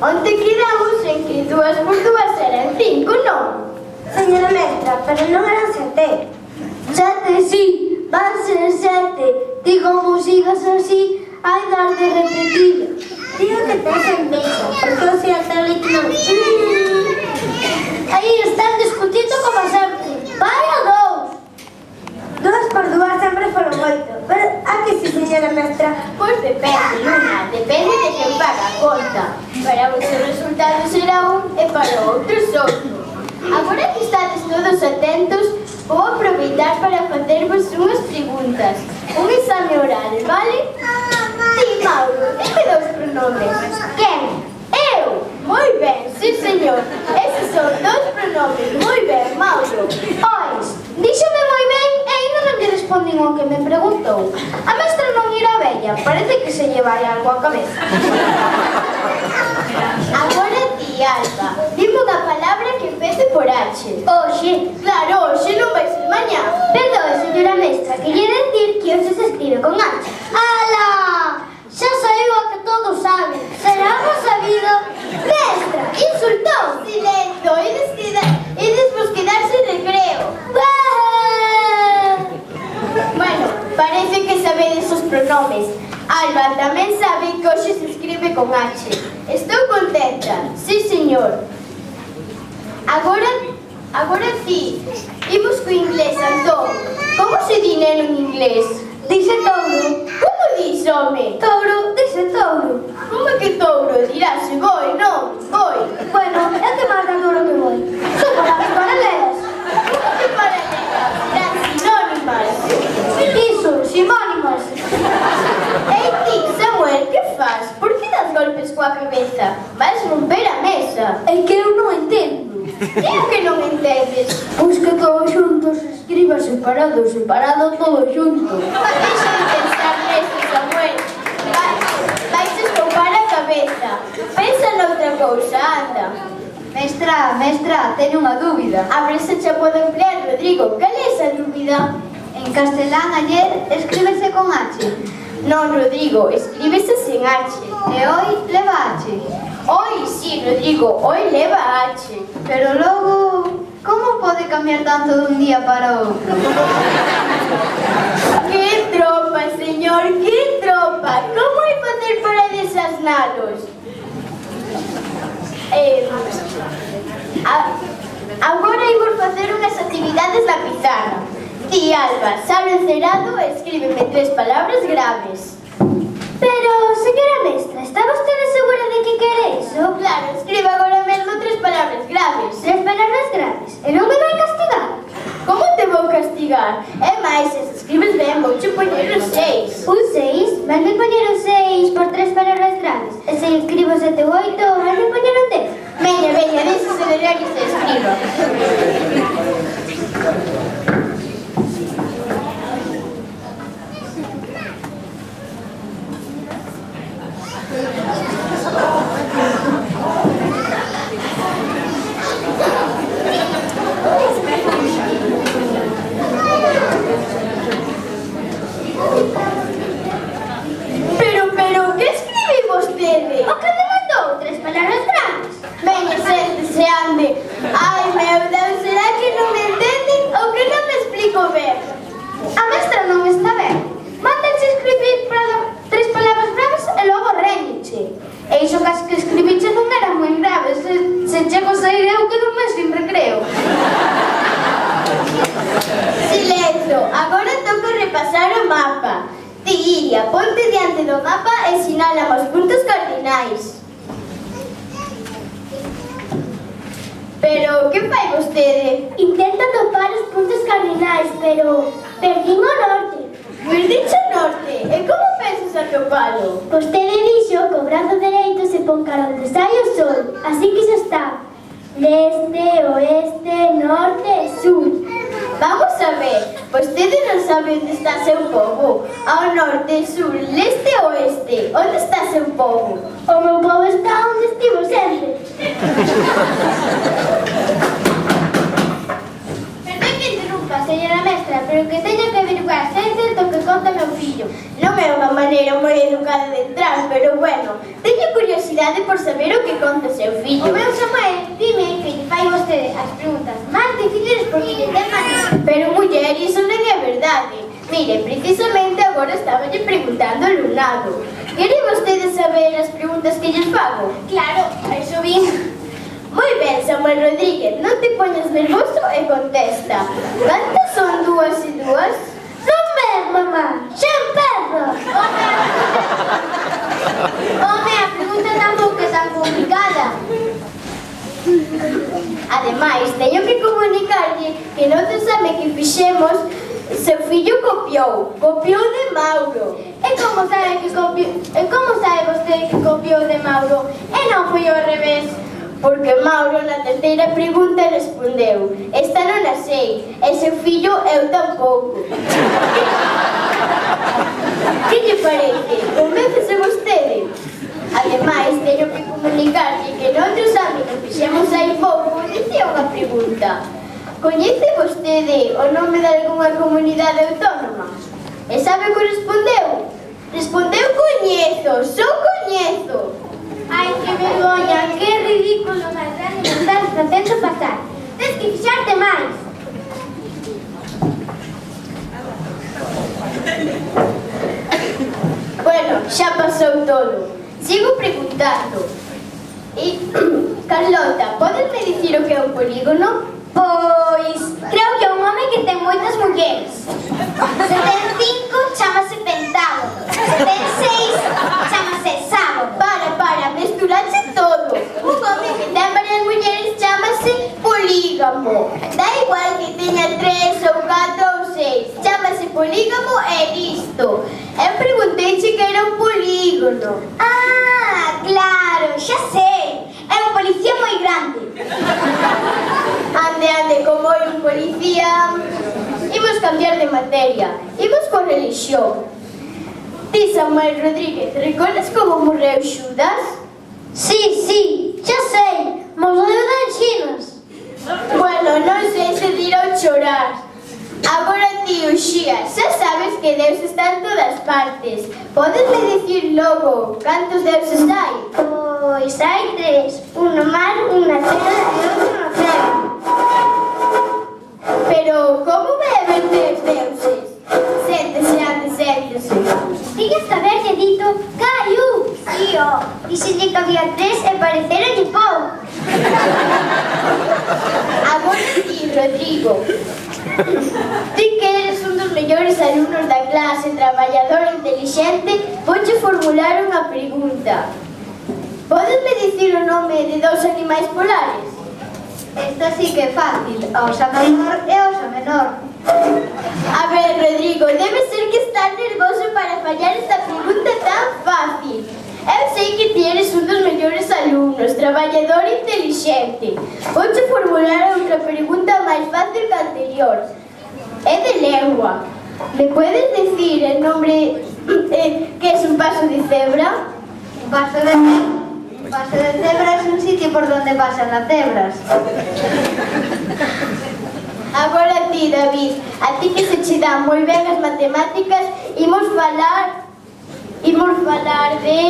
Onte quedamos en que 2 por 2 eran 5, non? Señora mestra, pero non eran 7. 7, sí, van ser 7. Ti como sigas así, hai dar de repetir. Digo que tes envexa, porque o sea tal e que non. Aí están discutindo como sempre. Vai a 2. 2 por 2 sempre foron 8. Pero, a que si, señora mestra? Pois depende, Luna, depende de quen paga a conta. Para vos o resultado será un e para outros outro. Agora que estades todos atentos, vou aproveitar para facervos unhas preguntas. Un exame oral, vale? Ti, Mauro, dime 2 pronomes. Quen? Eu? Moi ben, sí, señor. Eses son 2 pronomes. Moi ben, Mauro. Ois, díxome moi ben e ainda non lle respondín ao que me preguntou. A mestra non irá bella, parece que se lle vai algo á cabeza. Agora ti, Alba, dime unha palabra que empece por H. Oxe, Claro, hoxe non vai ser mañá. perdón, señora mestra, que lle decir que hoxe se escribe con H. ¡Ala! Xa saiu a que todos saben. Será algo sabido? Mestra, insultou. Silencio, ides vos quedar sen recreo. ¡Bah! Bueno, parece que sabedes os pronomes. Alba tamén sabe que hoxe se escribe con H. Estou contenta. Sí, señor. Agora ti. Imos co inglés, Antón. Como se di neno en inglés? Dice touro. Como dis, home? Touro, dice touro. Como que touro? Dirase voi, non? Voi. Bueno, é que marca touro que voy. Son palabras paralelas. Como que paralelas? Serán sinónimas. Iso, sinónimas. Ei ti, Samuel, que faz? Por que das golpes coa cabeza? Vais romper a mesa. É que eu non entendo. E o que non entendes? Pois que todo xunto se escriba separado, separado todo xunto. Deixa de pensar nesto, Samuel. Vais escopar a cabeza. Pensa noutra cousa, anda. Mestra, teño unha dúbida. A presa xa pode emplear, Rodrigo. Cal é esa dúbida? En castelán ayer escríbese con H. Non, Rodrigo, escríbese sen H. E hoy leva H. Oi, sí, Rodrigo, oi leva H. Pero logo, como pode cambiar tanto dun día para outro? Que tropa, señor, que tropa. Como hai facer para desasnalos? Agora imos facer unhas actividades na pizarra. Ti, Alba, sabe encerado e escríbeme 3 palabras graves. Pero, señora mestra, está vostede segura de que quere iso? Claro, escribe agora mesmo 3 palabras graves. 3 palabras graves. E non me vai castigar? Como te vou castigar? É máis, se escribes ben, vou che poñer os 6. Un 6? Van me poñer un 6 por 3 palabras graves. E se escribo 7 ou 8, van me poñer un 10. Veña, déxese de ver que se escriba. Pero, que escribe vostede? O que me mandou 3 palabras graves. Veña, séntese, ande. Ai, meu Deus, será que non me entenden ou que non me explico ben? A mestra non está ben. Mándanse escribir 3 palabras graves e logo réñenche. E iso que escribiche non eran moi graves. Se chego a sair eu quedo máis sin recreo. Silencio, agora toca repasar o mapa. Ti, Iria, ponte diante do mapa e sinala os puntos cardinais. Pero, que fai vostede? Intento topar os puntos cardinais, pero perdín o norte. Perdiche o norte, e como pensas atopalo? Vostede dixo que o brazo dereito se pon cara onde sai o sol, así que xa está. Leste, oeste, norte e sur. Vamos a ver, vostede non sabe onde está seu povo. Ao norte, sur, leste e oeste. Onde está seu povo? O meu povo está onde estivo sempre. Perdón que interrumpa, señora mestra, pero que teño que averiguar se é certo que conta meu fillo. Non é unha unha maneira moi educada de entrar, pero bueno, teño curiosidade por saber o que conta o seu fillo. O meu Samuel, dime que lle fai vostede as preguntas máis difíciles porque lle ten mania. Pero, muller, iso non é verdade. Mire, precisamente agora estaba lle preguntando ao alumnado. Quere vostede saber as preguntas que lles fago? Claro, a iso vin. Moi ben, Samuel Rodríguez, non te poñas nervoso e contesta. Cantas son 2 e 2? Non ves, mamá, xa empezo. Home, a pregunta tampouco é tan complicada. Ademais, teño que comunicarlle que noutro exame que fixemos, seu fillo copiou de Mauro. E como sabe vostede que copiou de Mauro? E non foi ao revés. Porque Mauro na terceira pregunta respondeu: esta non a sei, e seu fillo eu tampouco. Que lle parece? Convéncese vostede? Ademais, teño que comunicarlle que noutro exame que fixemos hai pouco dicía unha pregunta: coñece vostede o nome de algunha comunidade autónoma? E sabe que respondeu? Respondeu coñezo, só coñezo. Ai, que vergoña, que ridículo máis grande me estás facendo pasar. Tens que fixarte máis. Bueno, xa pasou todo. Sigo preguntando. E, Carlota, podes me dicir o que é un polígono? Pois, creo que é un home que ten moitas mulleres. Se ten 5, chamase pentágono. Se ten 6, chamase hexágono. Para, mesturache todo. Un home que ten varias mulleres chamase polígamo. Da igual que teña 3 ou 4 ou 6. Chámase polígamo e listo. Eu pregunteiche que era un polígono. Ah, claro, xa sei. É un policía moi grande. Ande, como é un policía. Imos cambiar de materia. Imos con religión. Ti, Samuel Rodríguez, recordas como morreu Xudas? Sí, xa sei. Morreu de enxinas. Bueno, non sei se dirá chorar. Agora ti, Uxía, xa sabes que Deus está en todas partes. Podesme dicir logo cantos deuses hai? Pois hai 3. Un no mar, un na terra e outro no céu. Pero como vai haber 3 deuses? Séntese. Tiñas que haberlle dito Caiu. Sí, dixenlle que había 3 e pareceronlle pouco. Agora ti, Rodrigo. Ti que eres un dos mellores alumnos da clase, traballador intelixente, vouche formular unha pregunta. Podesme dicir o nome de 2 animais polares? Esta sí que é fácil. A osa maior e a osa menor. A ver, Rodrigo, debe ser que estás nervoso para fallar esta pregunta tan fácil. Eu sei que ti eres un dos mellores alumnos, traballador intelixente. Vouche formular outra pregunta máis fácil que a anterior. É de lengua. Me puedes decir el nombre que es un paso de cebra? Un paso de cebra es un sitio por donde pasan las cebras. Agora ti, David, a ti que se che dan moi ben as matemáticas, imos falar de...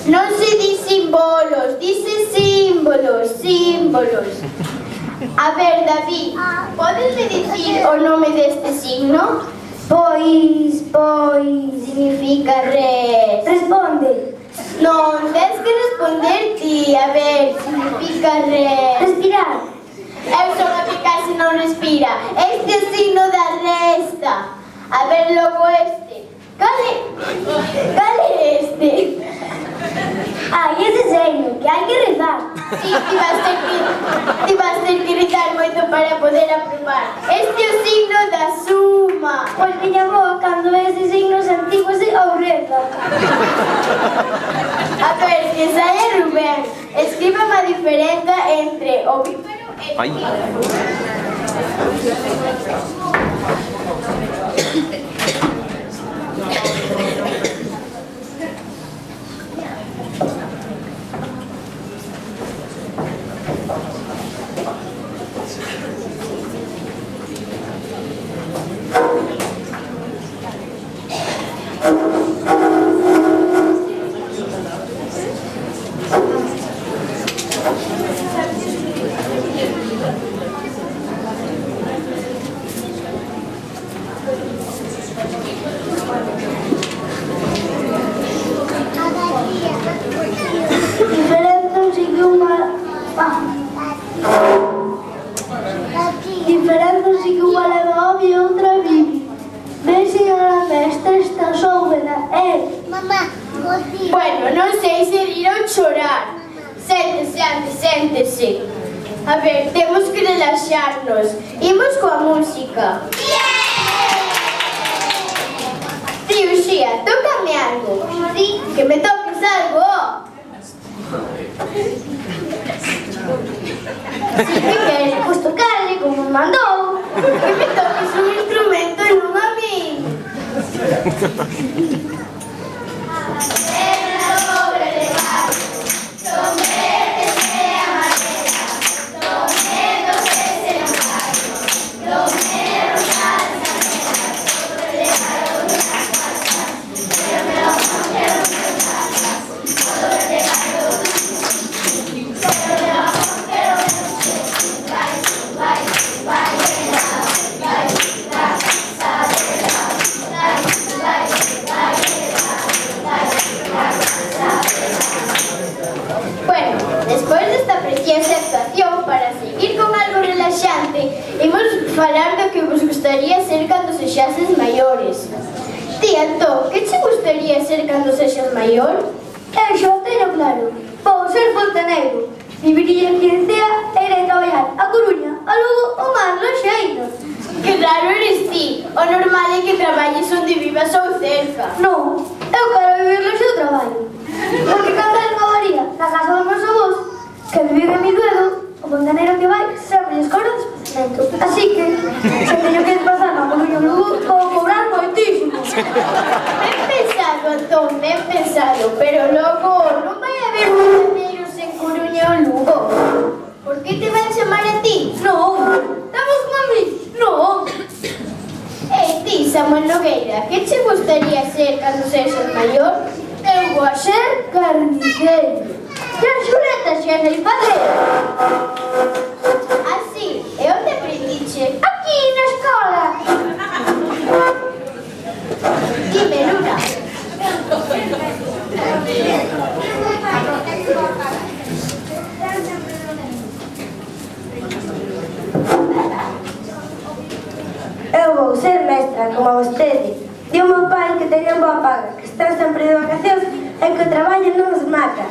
Non se di símbolos, dice símbolos. A ver, David, podesme dicir o nome deste signo? Pois... Significa res. Responde. Non, tens que responder ti. A ver, significa res. Respirar. Eu son a que casi non respira. Este é o signo da resta. A ver, logo este. Cal é este? Ai, ese seino, que hai que rezar. Sí, ti vas ter que rezar moito para poder aprobar. Este é o signo da suma. Pois miña avó, cando ve estes signos antigos, ou reza. A ver, que saia Rubén. Escríbame a diferenza entre ovíparo e Ai. Diferentes e que unha leva home e outra vive. Ben, señora mestra, está sóbena, Mamá, cocina. Bueno, non sei se rir ou chorar. Séntese antes, séntese. A ver, temos que relaxarnos. Imos coa música. Tío Xía, tócame algo. Sí. Que me toques algo. Si que queres, Pois tocarle como me mandou. que me toques un instrumento e non a mí. Bueno, despois desta preciosa actuación, para seguir con algo relaxante, imos falar do que vos gustaría ser cando sexases maiores. Ti, Antón, que che gustaría ser cando sexas maior? Eu xa o teño claro. Vou ser fontaneiro. Viviría aquí en Cea e iré traballar a Coruña, a Lugo ou máis Loxeiro. Que raro eres ti. O normal é que traballes onde vivas ou cerca. Non, eu quero vivir no seu traballo. Porque cando eu acabaría na casa dos meus avós, que viven en Miduedo, o fontaneiro que vai sempre lles cobra despacamento. Así que, se teño que desplazar a Coruña ou Lugo, vou cobrar moitísimo. Ben pensado, Antón, ben pensado. Pero logo non vai haber fontaneiros en Coruña ou Lugo. Por que te van chamar a ti? Non, estamos con a mí. Non. Ti, Samuel Nogueira, que che gustaría ser cando sexas maior? Eu vou a ser carniceiro. E a xuleta xa sei facer. Así, e onde aprendiche? Aquí na escola. Dime, Luna. Eu vou ser mestra, como a vostede. Di o meu pai que teña boa paga, que están sempre de vacacións e que o traballo non os mata.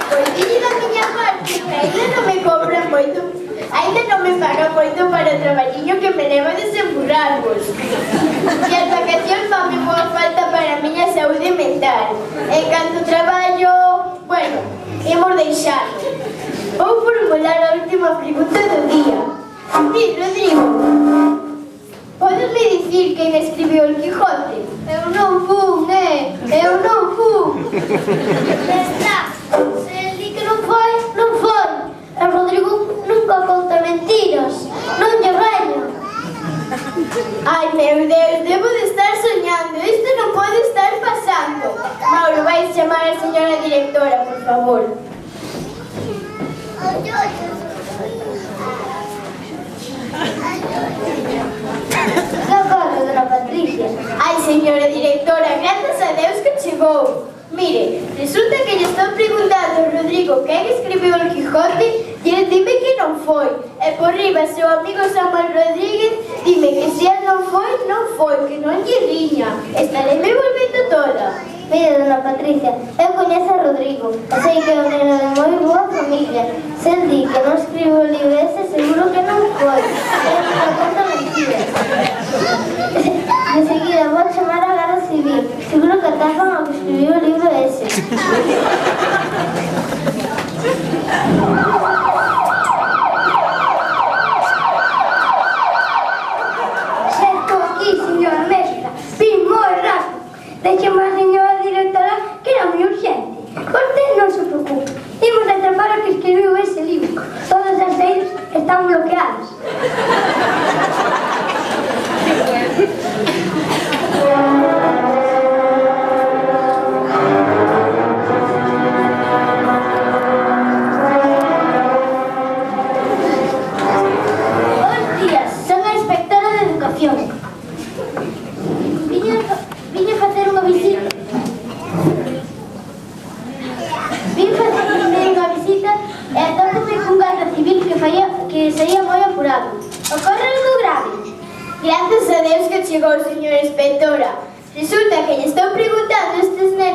Pois dille da miña parte, que ainda non me cobran moito, ainda non me pagan moito para o traballiño que me leva a desemburrarvos. E as vacacións fanme boa falta para a miña saúde mental. E cando traballo, bueno, imos deixarlo. Vou formular a última pregunta do día. Ti, Rodrigo, podesme dicir quen escribiu el Quijote? Eu non fun, eu non fun. Mestra, Se el di que non foi, non foi. E Rodrigo nunca conta mentiras. Non lle raña. Ai, meu Deus, debo de estar soñando. Isto non pode estar pasando. Mauro, vais chamar a señora directora, por favor. Que ocorre, dona Patricia? Ai, señora directora, grazas a Deus que chegou. Mire, resulta que lle estou preguntando ao Rodrigo quen escribiu el Quijote e ele dime que non foi. E por riba, seu amigo Samuel Rodríguez dime que se el non foi, que non lle riña. Estarei me volvendo toda. Mire, dona Patricia, eu coñezo a Rodrigo. E sei que é un neno de moi boa familia. Se el di que non escribiu o libro ese, seguro que non foi. Ele non conta mentiras. De seguida vou chamar a Garda Civil. Seguro que atacan ao que escribiu o libro ese. Xa estou aquí, señora mestra. Vim moi rápido. Deixemos a señora directora que era moi urgente. Usted non se preocupe. Imos atrapar o que escribiu ese libro. Todas as saídas están bloqueadas.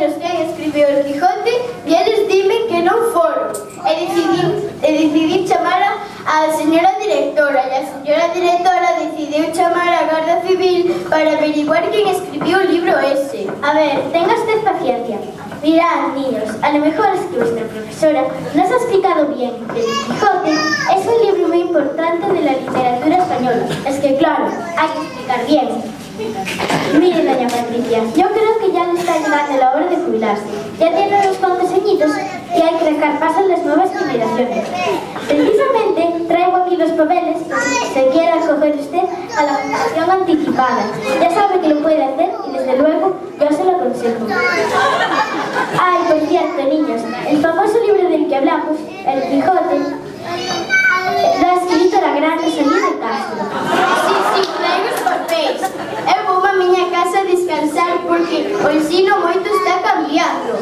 menos quen escribiu el Quijote e eles dime que non foron. E decidí chamar a señora directora e a señora directora decidiu chamar a Garda Civil para averiguar quen escribiu o libro ese. A ver, tenga usted paciencia. Mirad, niños, a lo mejor es que vuestra profesora nos ha explicado bien que El Quijote es un libro muy importante de la literatura española. Es que, claro, hay que explicar bien. Mire, doña Patricia, yo creo que ya le está llegando la hora de jubilarse. Ya tiene unos cuantos añitos y hay que dejar paso a las nuevas generaciones. Precisamente traigo aquí los papeles por si se quiere acoger usted a la jubilación anticipada. Ya sabe que lo puede hacer y desde luego yo se lo aconsejo. Ay, por cierto, niños, el famoso libro del que hablamos, El Quijote, lo ha escrito la gran Rosalía de Castro. Sí, traigo os papéis. Eu vou a miña casa a descansar porque o ensino moito está cambiando.